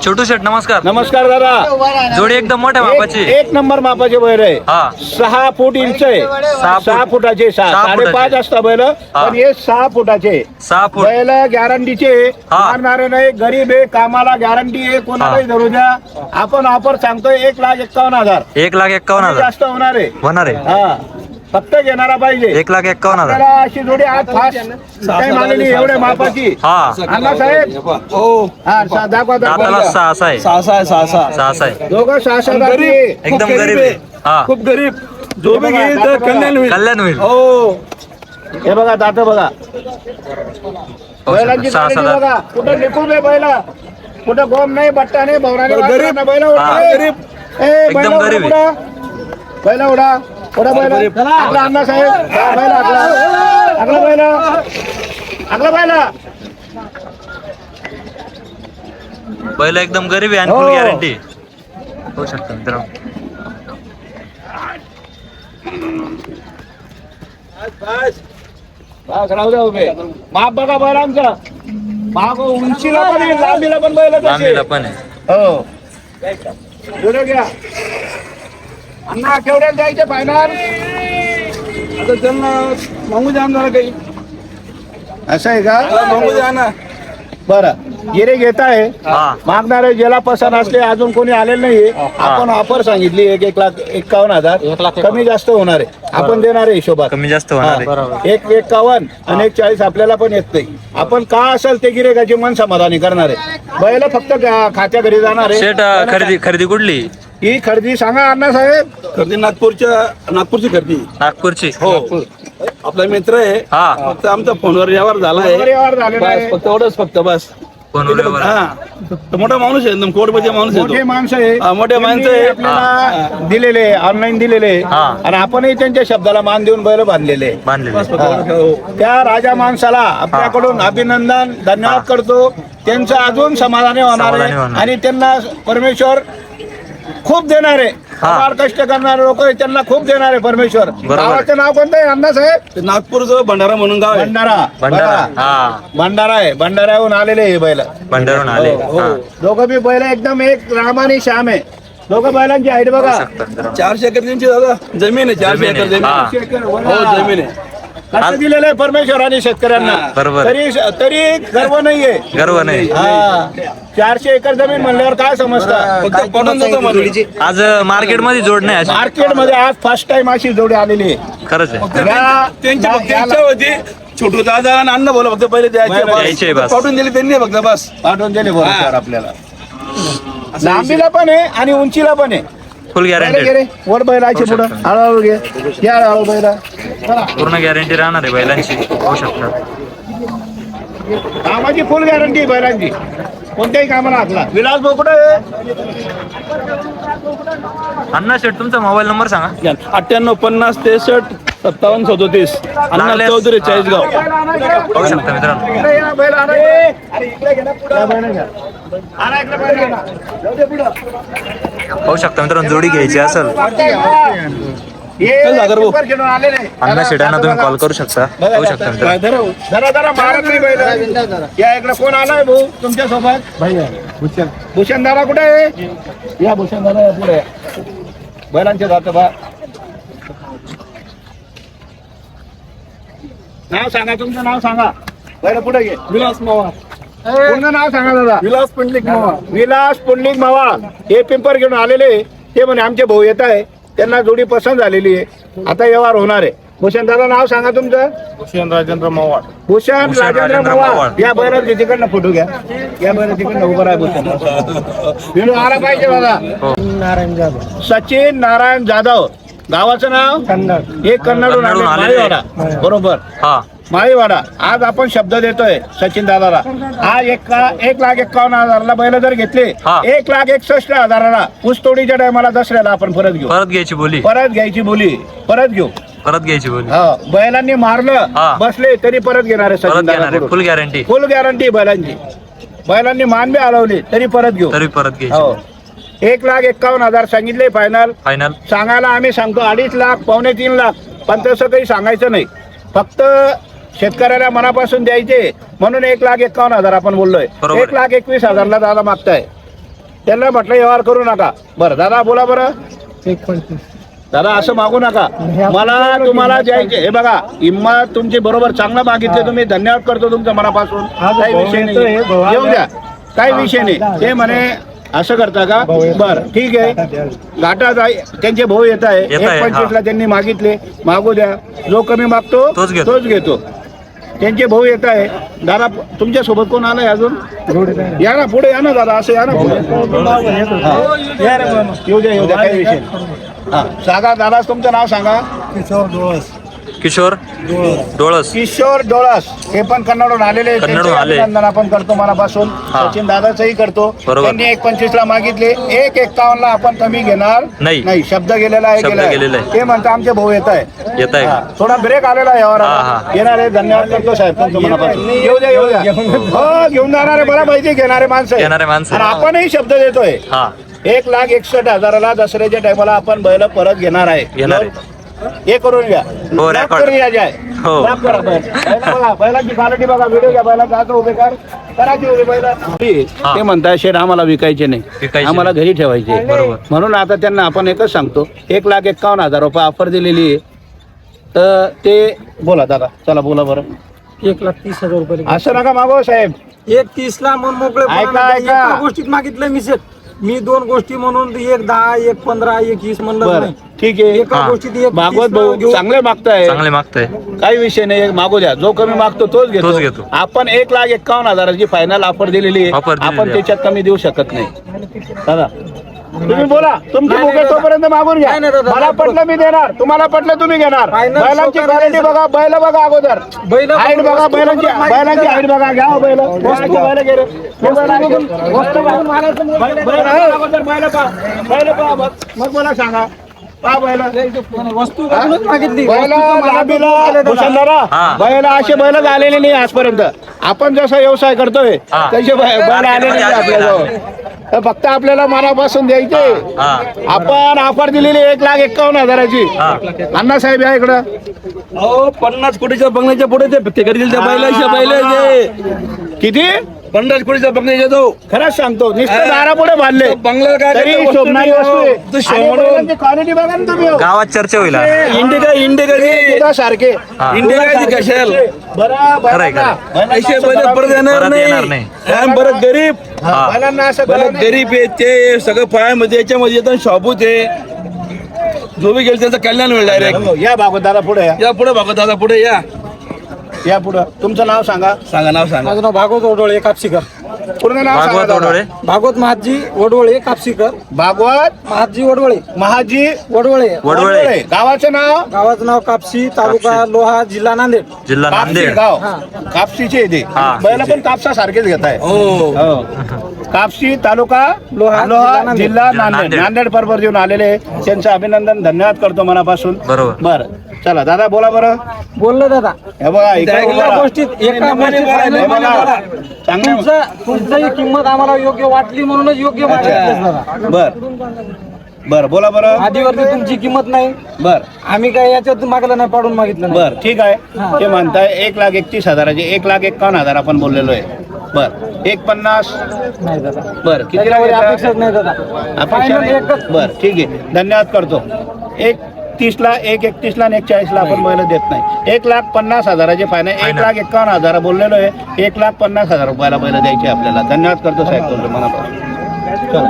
छोटू शेठ नमस्कार. नमस्कार दादा. जोडी एकदम मोठ्या मापाची. एक नंबर मापाचे बैल आहे. हा 6 फूट इंच आहे. 6 फुटाचे 5.5 असता बैल पण हे 6 फुटाचे 6 फूट बैल गॅरंटीचे मारणारे नाही. गरीब आहे कामाला गॅरंटी आहे कोणालाही धरू द्या. आपण ऑफर सांगतोय 1,51,000. 1,51,000 जास्त होणार आहे. हा फक्त घेणारा पाहिजे. 1,51,000 अशी जोडी आज फास्ट टाइम आलेली एवढ्या मापाची. हा अण्णा साहेब हो दाखवा दाताला 6 आहे. 6 आहे. दोघं 6 गरीब एकदम गरीब आहे. हा खूप गरीब. जो बी घेईल तर कल्याण होईल. हो हे बघा दात बघा. बैलांची 6 क्वालिटी बघा. कुठं निपून आहे बैला. कुठं गोम नाही बट्टा नाही भवराने गरीब बैला गरीब. एकदम गरीब आहे. बैला उडा उडा बैला. आपला अण्णा साहेब बैला आगला बैला आगला बैला. बैल एकदम गरीब आहे आणि फुल गॅरंटी होऊ शकतं मित्रांनो. राहू द्या उभे. माप बघा बैलांचा. माप उंचीला पण आहे, लांबीला पण बैल लांबीला पण आहे. हो जोडे घ्या. अण्णा केवढ्याला द्यायचे फायनल. आता त्यांना मागू द्या आम्हाला काही. असं आहे का मागू द्या ना. बरं गिरे घेत आहे हा मागणारे ज्याला पसंत असले अजून कोणी आलेलं नाही. आपण ऑफर सांगितली 1,51,000 कमी जास्त होणार आहे. आपण देणार आहे हिशोबात कमी जास्त होणार आहे. 1,51 आणि 1,40 आपल्याला पण येत नाही. आपण का असेल ते गिरेकाचे मन समाधानी करणार आहे. बैल फक्त खात्या घरी जाणार आहे. शेठ खरेदी कुठली ही खरेदी सांगा अण्णा साहेब. खरेदी नागपूरची खरेदी. नागपूरची. हो आपला मित्र आहे. हा फक्त आमचा फोनवर व्यवहार झाला आहे. व्यवहार झालेला आहे. बस, फक्त एवढंच फक्त बस. फोनवर व्यवहार. हा मोठा माणूस आहे एकदम कोटमध्ये माणूस आहे मोठे तो. माणसं आहे. हा, मोठे माणसं आहे. आपल्याला दिलेले ऑनलाईन दिलेले हा. आणि आपणही त्यांच्या शब्दाला मान देऊन बैल बांधलेले. बांधलेले. त्या राजा माणसाला आपल्याकडून अभिनंदन धन्यवाद करतो. त्यांचं अजून समाधानी होणार समाधानी आहे होणार. आणि त्यांना परमेश्वर खूप देणार आहे. फार कष्ट करणारे लोक त्यांना खूप देणार आहे परमेश्वर. गावाचं नाव कोणतं आहे अण्णा साहेब. ते नागपूरचं भंडारा म्हणून गाव आहे. भंडारा. हा भंडारा आहे. भंडाऱ्याहून आलेले हे बैल. भंडारून आले. हा. दोघं बी बैल एकदम एक राम आणि श्याम आहे. दोघं बैलांची हाईट बघा. 400 एकर त्यांची दादा जमीन आहे. 400 एकर जमीन. हा. हो जमीन आहे. कसं दिलेलं आहे परमेश्वराने शेतकऱ्यांना. बरोबर. तरी गर्व नाहीये. गर्व नाही. हा 400 एकर जमीन म्हणल्यावर काय समजतं. फक्त पडून जातो माणूस. आज मार्केट मध्ये जोड नाही अशी. मार्केट मध्ये आज फर्स्ट टाइम अशी जोडी आलेली आहे. खरंच आहे. त्यांची फक्त इच्छा होती छोटू दादा आणि अण्णा बोला फक्त पहिले द्यायचे बस. पाठवून दिली त्यांनी फक्त बस. पाठवून दिले बरोबर आपल्याला. लांबीला पण आहे आणि उंचीला पण आहे. फुल गॅरंटी. वर बैलाची पुढं हळूहळू घे. घ्या हळू बैला. पूर्ण गॅरंटी राहणार आहे बैलांची. होऊ शकतात. कामाची फुल गॅरंटी बैलांची. कोणत्याही कामाला हाकला. विलास भाऊ कुठे आहे. अण्णा शेठ तुमचा मोबाईल नंबर सांगा. 98 50 63 57 37. अण्णा चौधरी चाळीसगाव. होऊ शकता मित्रांनो. इकडे या, बैल आणा. अरे इकडे घे ना पुढं. या बैला घ्या. आणा इकडे बैल आणा. जाऊ दे पुढं. होऊ शकता मित्रांनो. जोडी घ्यायची असेल अण्णा शेठांना तुम्ही कॉल करू शकता. होऊ शकता मित्रांनो. जरा मारत नाही बैल. या इकडे कोण आलाय भाऊ तुमच्या सोबत. भूषण दादा कुठे आहे. या भूषण दादा पुढे. बैलांचे जात बा. नाव सांगा तुमचं नाव सांगा. बैल पुढे घे. विलास मावा. पूर्ण नाव सांगा दादा. विलास पंडित मावा. विलास पुंडलिक मावा हे पिंपर घेऊन आलेले. ते म्हणे आमचे भाऊ येत आहे. त्यांना जोडी पसंत झालेली आहे. आता व्यवहार होणार आहे. भूषण दादा नाव सांगा तुमचं. भूषण राजेंद्र मावाड. भूषण राजेंद्र मावाड. या बैलाचे तिकडनं फोटो घ्या. या बैला तिकडनं उभं राहा. भूषण विनू आला पाहिजे बघा. नारायण जाधव. सचिन नारायण जाधव. गावाचं नाव कन्नड. हे कन्नडून आले. माळीवाडा. बरोबर हा माळीवाडा. आज आपण शब्द देतोय सचिन दादाला. आज 1,51,000ला बैल जर घेतले. हा. 1,61,000ला ऊसतोडीच्या टायमाला दसऱ्याला आपण परत घेऊ. परत घ्यायची बोली. परत घ्यायची बोली. परत घेऊ. परत घ्यायची बोली. हो बैलांनी मारलं हा. बसले तरी परत घेणार आहे परत सचिन घेणार आहे. दादा. फुल गॅरंटी. फुल गॅरंटी बैलांची. बैलांनी मान बी हलवली तरी परत घेऊ. तरी परत घ्यायची. हो 1,51,000 सांगितले फायनल. फायनल. सांगायला आम्ही सांगतो 2.5 लाख 2.25 लाख पण तसं काही सांगायचं नाही. फक्त शेतकऱ्याला मनापासून द्यायचे म्हणून 1,51,000 आपण बोललोय. बरोबर. 1,21,000 दादा मागताय. त्यांना म्हटलं व्यवहार करू नका. बरं दादा बोला बरं. दादा असं मागू नका. मला तुम्हाला द्यायचे. हे बघा हिंमत तुमची बरोबर चांगलं मागितले तुम्ही. धन्यवाद करतो तुमच्या मनापासून. काही विषय नाही. येऊ द्या. काही विषय नाही. ते म्हणे असं करता का. बर ठीक आहे. घाटात त्यांचे भाऊ येत आहे. 1,25,000 त्यांनी मागितले. मागू द्या. जो कमी मागतो तोच घेतो. त्यांचे भाऊ येत आहे. दादा तुमच्या सोबत कोण आलाय अजून. या ना पुढे या ना दादा. असं या ना पुढे. येऊ द्या काही विषय नाही. हा सांगा दादा तुमचं नाव सांगा. किशोर डोळस. किशोर डोळस. हे पण कन्नडून आलेले. कन्नडून आले. अभिनंदन आपण करतो मनापासून. सचिन दादाचंही करतो. बरोबर. त्यांनी 1,25,000 मागितले. 1,51,000 आपण कमी घेणार नाही. शब्द गेलेला आहे. गेलेला आहे. ते म्हणता आमचे भाऊ येत आहे. थोडा ब्रेक आलेला आहे यावर. येणार आहे. धन्यवाद करतो साहेब तुमचं मनापासून. येऊ द्या हो घेऊन जाणारे मला माहिती घेणारे माणसं आणि आपणही शब्द देतोय. 1,61,000 दसऱ्याच्या टायमाला आपण बैल परत घेणार आहे. हे करून घ्या. करून घ्या जाय. बैलाची क्वालिटी बघा. व्हिडिओ घ्या. बैला जातो उभे करायची उभे बैल. ते म्हणताय शेठ आम्हाला विकायचे नाही. आम्हाला घरी ठेवायचे. म्हणून आता त्यांना आपण एकच सांगतो. 1,51,000 रुपये ऑफर दिलेली आहे. तर ते बोला दादा. चला बोला बरं. 1,30,000 रुपये. असं नका मागो साहेब. 1,30,000 मन मोकळे. ऐका. गोष्टीत मागितलं मी सेट. मी 2 गोष्टी म्हणून 1,10, 1,15, 1,20 म्हणलं बरं नाही. ठीक आहे. एका गोष्टीत भागवत भाऊ चांगले मागताय. काही विषय नाही. मागू द्या. जो कमी मागतो तोच घेतो. आपण 1,51,000 फायनल ऑफर दिलेली आहे. आपण त्याच्यात कमी देऊ शकत नाही. दादा तुम्ही बोला. तुमची मुखे तोपर्यंत मागून घ्या. मला पटलं मी देणार. तुम्हाला पटलं तुम्ही घेणार. बैलांची क्वालिटी बघा. बैल बघा अगोदर. हाईट बघा. बैलांची हाईट बघा. घ्या बैल. मग मला सांगा. वस्तू मागितली. बैला असे बैल आलेले नाही आजपर्यंत. आपण जसा व्यवसाय करतोय तसे बैल आलेले नाही आपल्याजवळ. तर फक्त आपल्याला मनापासून द्यायचे. आपण ऑफर दिलेली 1,51,000. अण्णासाहेब या इकडं. 50 कोटीच्या बंगल्याच्या पुढे ते करतील बैलाचे. किती 50 कोटीच्या बंगल्याच्या तो. खरंच सांगतो. नुसतं दारापुढे बांधले बंगला तरी शोभणारी वस्तू आहे. क्वालिटी बघा ना तुम्ही. गावात चर्चा होईल. इंडिका सारखे इंडिका कशाल ऐसे बैल परत येणार नाही. बरं गरीब बैलांना असं गरीब आहे ते सगळं पायामध्ये याच्यामध्ये येतात. शाबूत आहे. जो बी गेल त्यांचं कल्याण होईल डायरेक्ट. या भागवत दादा पुढे या पुढे भागवत दादा पुढे या पुढे. तुमचं नाव सांगा. नाव सांगा. माझं नाव भागवत ओडोळे कापसीकर. पूर्ण नाव सांगा दादा. भागवत महाजी ओडोळे कापसीकर. भागवत महाजी ओडोळे. महाजी ओडोळे. गावाचं नाव कापसी. तालुका लोहा. जिल्हा नांदेड. कापसी गाव. कापसीचे येते. बैल पण कापसा सारखेच घेत आहे. कापसी तालुका लोहा जिल्हा नांदेड परभर येऊन आलेले. त्यांचं अभिनंदन धन्यवाद करतो मनापासून. बरं चला दादा बोला बरं. बोललो दादा. हे बघा गोष्टीत तुमची किंमत आम्हाला योग्य वाटली म्हणूनच योग्य बर बोला बरं. आधीवरती तुमची किंमत नाही. बर आम्ही काय याच्यात मागलं नाही. पाडून मागितलं. बर ठीक आहे. ते म्हणताय 1,31,000 1,51,000 आपण बोललेलो आहे. बर 1,50 नाही दादा. बर किती अपेक्षाच नाही दादा. अपेक्षा. बर ठीक आहे. धन्यवाद करतो. 1,30,000 1,31,000 आणि 1,40,000 आपण बैल देत नाही. 1,50,000 फायनल. 1,51,000 बोललेलो आहे. 1,50,000 रुपयाला बैल द्यायचे आपल्याला. धन्यवाद करतो साहेब तुमच्या मनापासून. चला